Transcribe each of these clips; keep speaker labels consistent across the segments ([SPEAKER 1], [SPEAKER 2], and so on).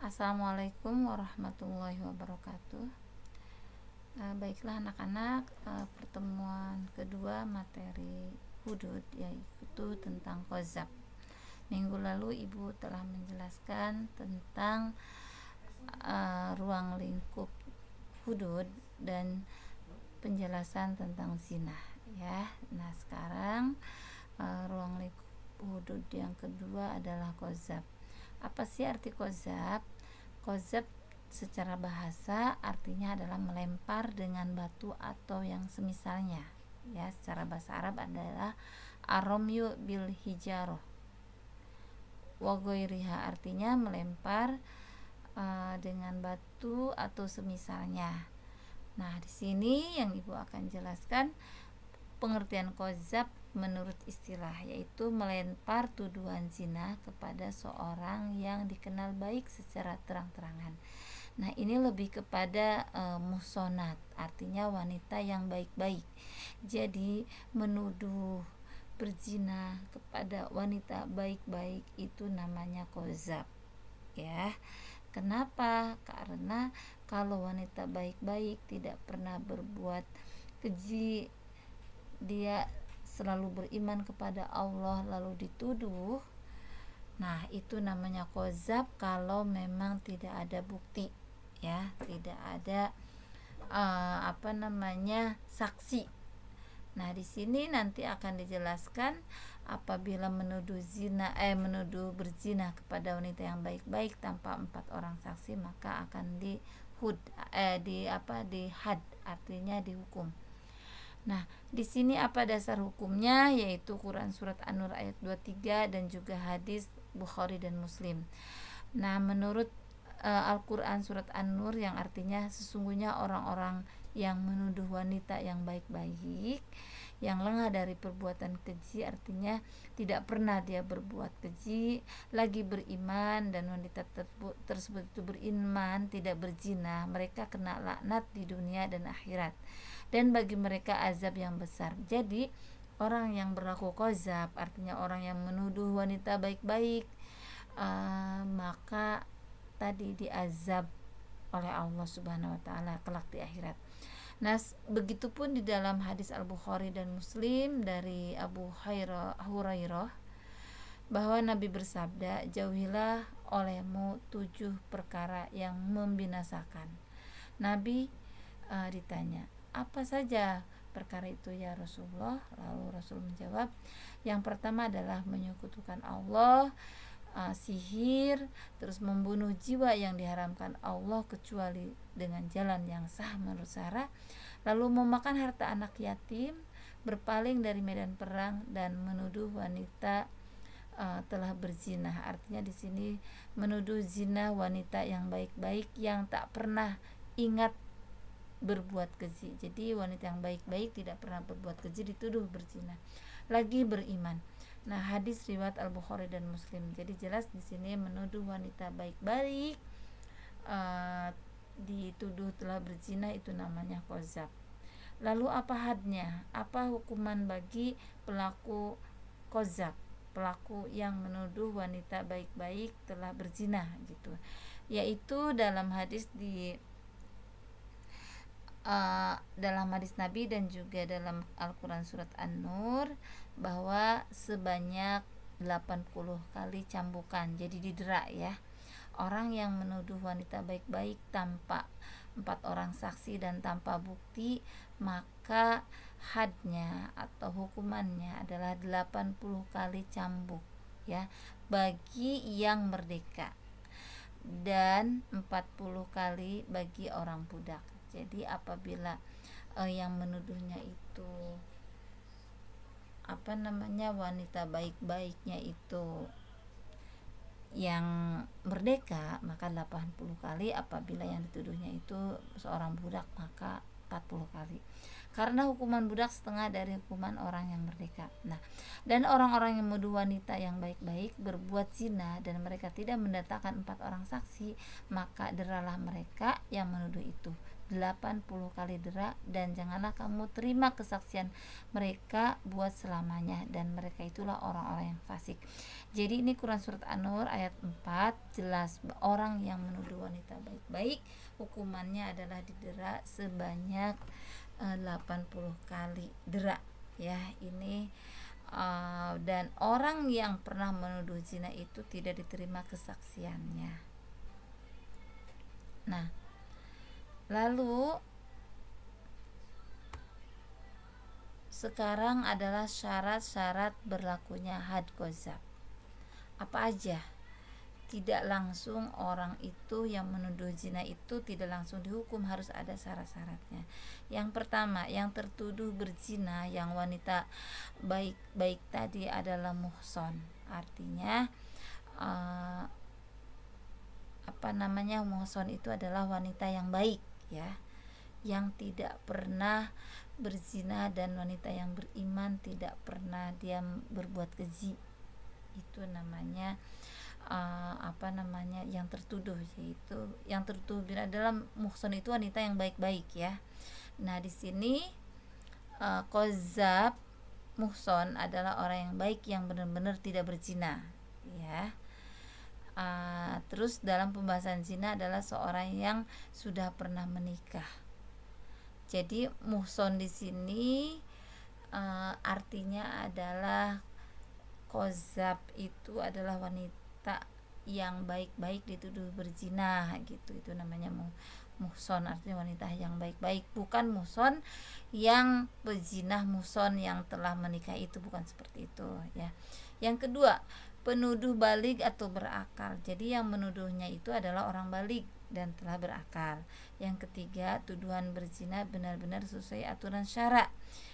[SPEAKER 1] Assalamualaikum warahmatullahi wabarakatuh. Baiklah anak-anak, pertemuan kedua materi hudud yaitu tentang qazaf. Minggu lalu ibu telah menjelaskan tentang ruang lingkup hudud dan penjelasan tentang zina ya. Nah sekarang ruang lingkup hudud yang kedua adalah qazaf. Apa sih arti qazaf? Qazaf secara bahasa artinya adalah melempar dengan batu atau yang semisalnya ya. Secara bahasa Arab adalah aromyu bil hijaroh wa ghairiha, artinya melempar dengan batu atau semisalnya. Nah, di sini yang ibu akan jelaskan pengertian qazaf menurut istilah, yaitu melempar tuduhan zina kepada seorang yang dikenal baik secara terang-terangan. Nah, ini lebih kepada muhsonat, artinya wanita yang baik-baik. Jadi menuduh berzina kepada wanita baik-baik itu namanya qazaf ya. Kenapa? Karena kalau wanita baik-baik tidak pernah berbuat keji, dia selalu beriman kepada Allah lalu dituduh, nah itu namanya qazaf kalau memang tidak ada bukti ya, tidak ada saksi. Nah di sini nanti akan dijelaskan apabila menuduh berzina kepada wanita yang baik-baik tanpa 4 orang saksi, maka akan di had, artinya dihukum. Nah, di sini apa dasar hukumnya? Yaitu Quran surat An-Nur ayat 23 dan juga hadis Bukhari dan Muslim. Nah, menurut Al-Quran surat An-Nur yang artinya sesungguhnya orang-orang yang menuduh wanita yang baik-baik, yang lengah dari perbuatan keji, artinya tidak pernah dia berbuat keji, lagi beriman, dan wanita tersebut itu beriman, tidak berzina, mereka kena laknat di dunia dan akhirat, dan bagi mereka azab yang besar. Jadi orang yang berlaku qazaf, artinya orang yang menuduh wanita baik-baik, maka tadi diazab oleh Allah Subhanahu wa taala kelak di akhirat. Nah, begitupun di dalam hadis Al-Bukhari dan Muslim dari Abu Hurairah bahwa Nabi bersabda, jauhilah olehmu 7 perkara yang membinasakan. Nabi ditanya, apa saja perkara itu ya Rasulullah? Lalu Rasul menjawab, yang pertama adalah menyekutukan Allah, sihir, terus membunuh jiwa yang diharamkan Allah kecuali dengan jalan yang sah menurut syara, lalu memakan harta anak yatim, berpaling dari medan perang, dan menuduh wanita telah berzina. Artinya di sini menuduh zina wanita yang baik-baik yang tak pernah ingat berbuat keji. Jadi wanita yang baik-baik tidak pernah berbuat keji dituduh berzina, lagi beriman. Nah, hadis riwayat Al-Bukhari dan Muslim. Jadi jelas di sini menuduh wanita baik-baik dituduh telah berzina itu namanya qazaf. Lalu apa hadnya? Apa hukuman bagi pelaku qazaf, pelaku yang menuduh wanita baik-baik telah berzina gitu? Yaitu dalam hadis Nabi dan juga dalam Al-Quran surat An-Nur bahwa sebanyak 80 kali cambukan, jadi didera ya. Orang yang menuduh wanita baik-baik tanpa 4 orang saksi dan tanpa bukti, maka hadnya atau hukumannya adalah 80 kali cambuk ya bagi yang merdeka, dan 40 kali bagi orang budak. Jadi apabila yang menuduhnya itu wanita baik-baiknya itu yang merdeka, maka 80 kali. Apabila yang dituduhnya itu seorang budak, maka 40 kali. Karena hukuman budak setengah dari hukuman orang yang merdeka. Nah, dan orang-orang yang menuduh wanita yang baik-baik berbuat zina dan mereka tidak mendatangkan 4 orang saksi, maka deralah mereka yang menuduh itu 80 kali dera, dan janganlah kamu terima kesaksian mereka buat selamanya, dan mereka itulah orang-orang yang fasik. Jadi ini Quran surat An-Nur ayat 4, jelas orang yang menuduh wanita baik-baik hukumannya adalah didera sebanyak 80 kali dera, ya. Ini dan orang yang pernah menuduh zina itu tidak diterima kesaksiannya. Nah, lalu sekarang adalah syarat-syarat berlakunya had qadzaf. Apa aja? Tidak langsung orang itu yang menuduh zina itu tidak langsung dihukum, harus ada syarat-syaratnya. Yang pertama, yang tertuduh berzina yang wanita baik-baik tadi adalah muhson. Artinya muhson itu adalah wanita yang baik, ya, yang tidak pernah berzina, dan wanita yang beriman tidak pernah dia berbuat keji. Itu namanya yang tertuduh, yaitu yang tertuduh adalah muhson itu wanita yang baik-baik, ya. Nah, di sini qadzaf muhson adalah orang yang baik yang benar-benar tidak berzina, ya. Terus dalam pembahasan zina adalah seorang yang sudah pernah menikah. Jadi muhson di sini artinya adalah qadzaf itu adalah wanita yang baik-baik dituduh berzina, gitu. Itu namanya muhson, artinya wanita yang baik-baik, bukan muhson yang berzina, muhson yang telah menikah, itu bukan seperti itu, ya. Yang kedua, penuduh balig atau berakal. Jadi yang menuduhnya itu adalah orang balig dan telah berakal. Yang ketiga, tuduhan berzina benar-benar sesuai aturan syara,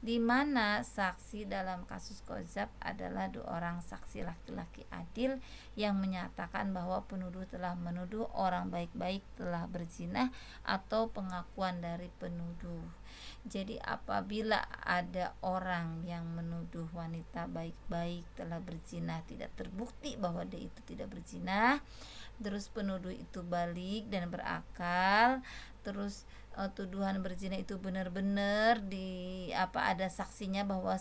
[SPEAKER 1] di mana saksi dalam kasus qadzaf adalah 2 orang saksi laki-laki adil yang menyatakan bahwa penuduh telah menuduh orang baik-baik telah berzina, atau pengakuan dari penuduh. Jadi apabila ada orang yang menuduh wanita baik-baik telah berzina, tidak terbukti bahwa dia itu tidak berzina, terus penuduh itu balik dan berakal, terus tuduhan berzina itu benar-benar ada saksinya bahwa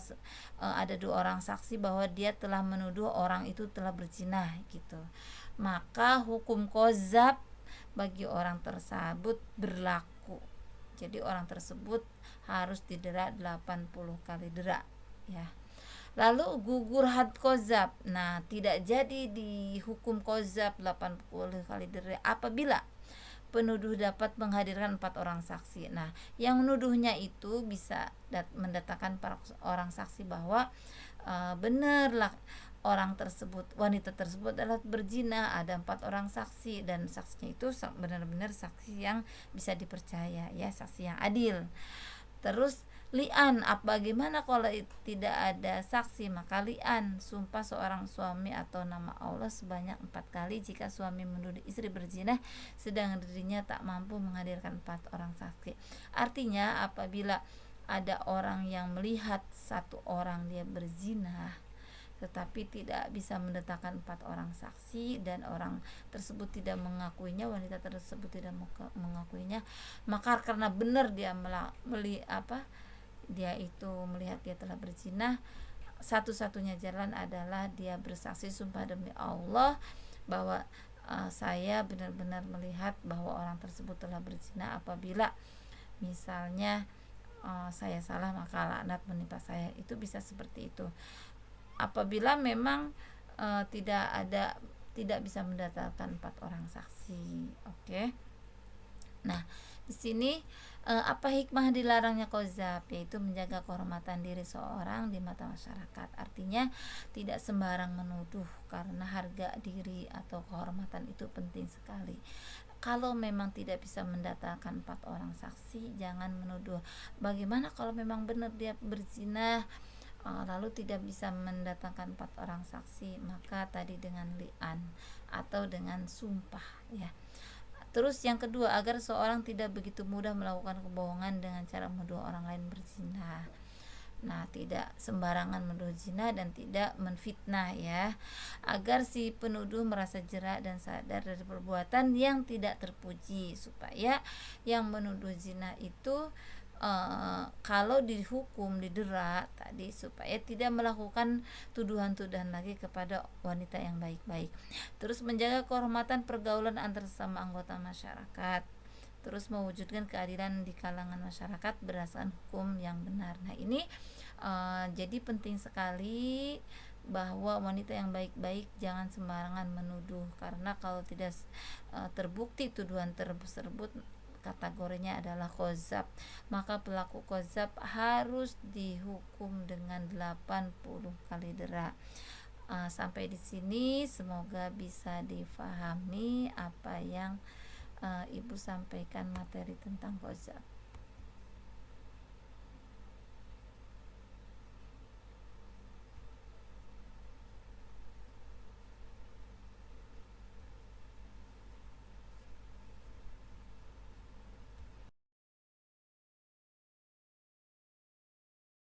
[SPEAKER 1] ada 2 orang saksi bahwa dia telah menuduh orang itu telah berzina, gitu, maka hukum qadzaf bagi orang tersebut berlaku. Jadi orang tersebut harus didera 80 kali dera, ya. Lalu gugur had qadzaf. Nah, tidak jadi dihukum qadzaf 80 kali dera apabila penuduh dapat menghadirkan 4 orang saksi. Nah, yang menuduhnya itu bisa mendatangkan 4 orang saksi bahwa benarlah orang tersebut, wanita tersebut adalah berzina. Ada 4 orang saksi, dan saksinya itu benar-benar saksi yang bisa dipercaya, ya, saksi yang adil. Terus li'an, bagaimana kalau tidak ada saksi? Maka li'an, sumpah seorang suami atau nama Allah sebanyak 4 kali jika suami menuduh istri berzina sedang dirinya tak mampu menghadirkan 4 orang saksi. Artinya apabila ada orang yang melihat 1 orang dia berzina tetapi tidak bisa mendatangkan 4 orang saksi, dan orang tersebut tidak mengakuinya, wanita tersebut tidak mengakuinya, maka karena benar dia dia itu melihat dia telah berzina, satu-satunya jalan adalah dia bersaksi sumpah demi Allah bahwa saya benar-benar melihat bahwa orang tersebut telah berzina. Apabila misalnya saya salah, maka laknat menimpa saya. Itu bisa seperti itu. Apabila memang tidak bisa mendatangkan 4 orang saksi, oke. Nah, di sini apa hikmah dilarangnya qadzaf? Yaitu menjaga kehormatan diri seorang di mata masyarakat. Artinya tidak sembarang menuduh, karena harga diri atau kehormatan itu penting sekali. Kalau memang tidak bisa mendatangkan 4 orang saksi, jangan menuduh. Bagaimana kalau memang benar dia berzina lalu tidak bisa mendatangkan 4 orang saksi? Maka tadi dengan li'an atau dengan sumpah, ya. Terus yang kedua, agar seorang tidak begitu mudah melakukan kebohongan dengan cara menuduh orang lain berzina. Nah, tidak sembarangan menuduh zina dan tidak menfitnah ya, agar si penuduh merasa jera dan sadar dari perbuatan yang tidak terpuji, supaya yang menuduh zina itu kalau dihukum, didera tadi, supaya tidak melakukan tuduhan-tuduhan lagi kepada wanita yang baik-baik. Terus menjaga kehormatan pergaulan antar sesama anggota masyarakat, terus mewujudkan keadilan di kalangan masyarakat berdasarkan hukum yang benar. Nah, ini jadi penting sekali bahwa wanita yang baik-baik jangan sembarangan menuduh, karena kalau tidak terbukti tuduhan tersebut kategorinya adalah qadzab, maka pelaku qadzab harus dihukum dengan 80 kali dera. Sampai di sini semoga bisa difahami apa yang Ibu sampaikan materi tentang qadzab.